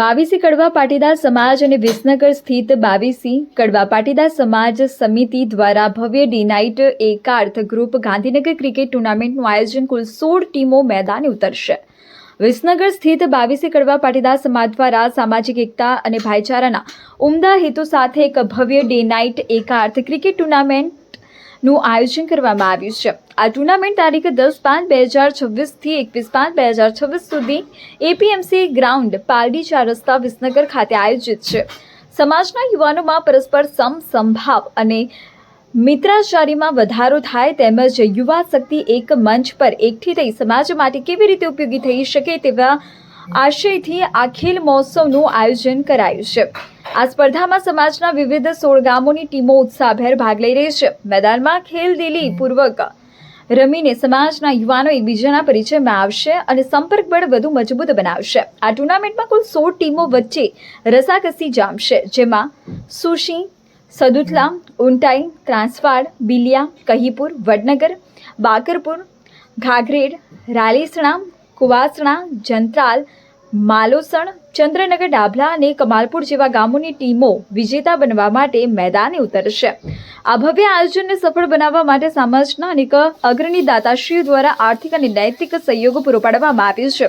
બાવીસી કડવા પાટીદાર સમાજ અને વિસનગર સ્થિત બાવીસી કડવા પાટીદાર સમાજ સમિતિ દ્વારા ભવ્ય day night Ekarth group Gandhinagar cricket ટુર્નામેન્ટનું આયોજન કુલ 16 ટીમો મેદાને ઉતરશે। વિસનગર સ્થિત બાવીસી કડવા પાટીદાર સમાજ દ્વારા સામાજિક એકતા અને ભાઈચારાના ઉમદા હેતુ સાથે એક ભવ્ય ડે નાઇટ એકાર્થ ક્રિકેટ ટુર્નામેન્ટનું આયોજન કરવામાં આવ્યું છે। આ ટુર્નામેન્ટ તારીખ 10/5/2026 થી 21/5/2026 સુધી એપીએમસી ગ્રાઉન્ડ પાલડી 4 રસ્તા વિસનગર ખાતે આયોજિત છે। સમાજના યુવાનોમાં પરસ્પર સમભાવ અને મિત્રાચારીમાં વધારો થાય તેમજ યુવા શક્તિ એક મંચ પર એકઠી થઈ સમાજ માટે કેવી રીતે ઉપયોગી થઈ શકે તેવા આશયથી આ ખેલ મહોત્સવનું આયોજન કરાયું છે। આ સ્પર્ધામાં સમાજના વિવિધ 16 ગામોની ટીમો ઉત્સાહભેર ભાગ લઈ રહી છે। મેદાનમાં ખેલદિલી પૂર્વક રમીને સમાજના યુવાનો એકબીજાના પરિચયમાં આવશે અને સંપર્ક બળ વધુ મજબૂત બનાવશે। આ ટુર્નામેન્ટમાં કુલ 16 ટીમો વચ્ચે રસાકસી જામશે, જેમાં સુશી, સદુથલા, ઉંટાઈ, ત્રાંસવાડ, બિલિયા, કહીપુર, વડનગર, બાકરપુર, ઘાઘરેડ, રાલીસણા, કુવાસણા, જંત્રાલ, માલોસણ, ચંદ્રનગર, ડાભલા અને કમાલપુર જેવા ગામોની ટીમો વિજેતા બનવા માટે મેદાને ઉતરશે। આ ભવ્ય આયોજનને સફળ બનાવવા માટે સમાજના અનેક અગ્રણી દાતાશ્રીઓ દ્વારા આર્થિક અને નૈતિક સહયોગ પૂરો પાડવામાં આવ્યો છે।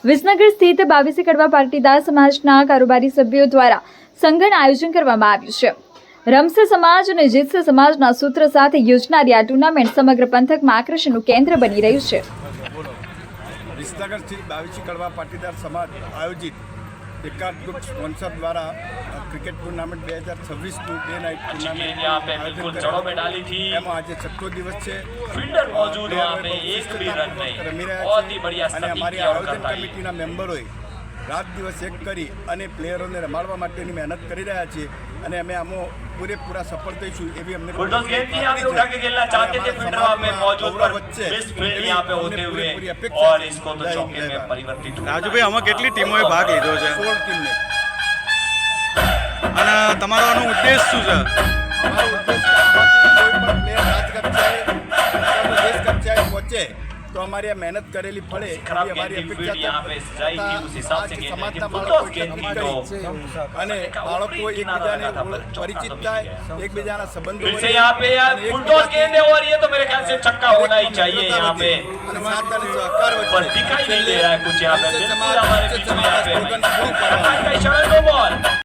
વિસનગર સ્થિત બાવીસી કડવા પાટીદાર સમાજના કારોબારી સભ્યો દ્વારા સંઘન આયોજન કરવામાં આવ્યું છે। રમશે સમાજ અને જીતશે સમાજના સૂત્ર સાથે યોજનારી આ ટુર્નામેન્ટ સમગ્ર પંથકમાં આકર્ષણનું કેન્દ્ર બની રહ્યું છે। વિસનગર સ્થિત બાવીસી કડવા પાટીદાર સમાજ આયોજિત એકાર્થ ગ્રુપ સ્પોન્સર દ્વારા ક્રિકેટ ટુર્નામેન્ટ 2026નું ડે નાઇટ ટુર્નામેન્ટ એમાં આજે 6 દિવસ છે। फील्डर मौजूद है वहाँ पे, एक भी रन नहीं, बहुत ही बढ़िया અને सभी અમારી की और આયોજન करता है। કમિટીના મેમ્બરોએ રાત દિવસ એક કરી અને પ્લેયરોને રમાડવા માટેની મહેનત કરી રહ્યા છીએ અને અમે આમાં પૂરેપૂરા સફળ થઈશું એવી અમને बुलडोज गेंद थी यहाँ पे उठा के खेलना चाहते थे फील्डर वहाँ पे मौजूद पर बेस्ट फील्ड यहाँ पे होते हुए और इसको तो चौके में परिवर्तित हुआ। રાજુભાઈ આમાં કેટલી ટીમોએ ભાગ લીધો છે 16 ટીમને અને તમારો આનો ઉદ્દેશ શું છે? અમારો ઉદ્દેશ આમાંથી કોઈ પણ પ્લેયર રાજકક્ષાએ અથવા દેશ કક્ષાએ પહોંચે તો અમારી આ મહેનત કરેલી ફળે खराब એવી અમારી गेंद की फील्ड यहाँ पे અપેક્ષા सजाई थी, उस हिसाब से गेंद आई थी। સમાજના बुलडोज બાળકો गेंद थी तो અને બાળકો એકબીજાને પરિચિત થાય, એકબીજાના સંબંધો फिर से यहाँ पे यार बुलडोज गेंद है और ये तो मेरे ख्याल से छक्का होना ही चाहिए यहाँ पे, અને સાથ અને સહકાર पर વચ્ચે दिखाई नहीं दे रहा है कुछ यहाँ पे। बिल्कुल हमारे बीच में यहाँ पे સ્લોગન પૂરું પાડવાનું। का इशारा, नो बॉल।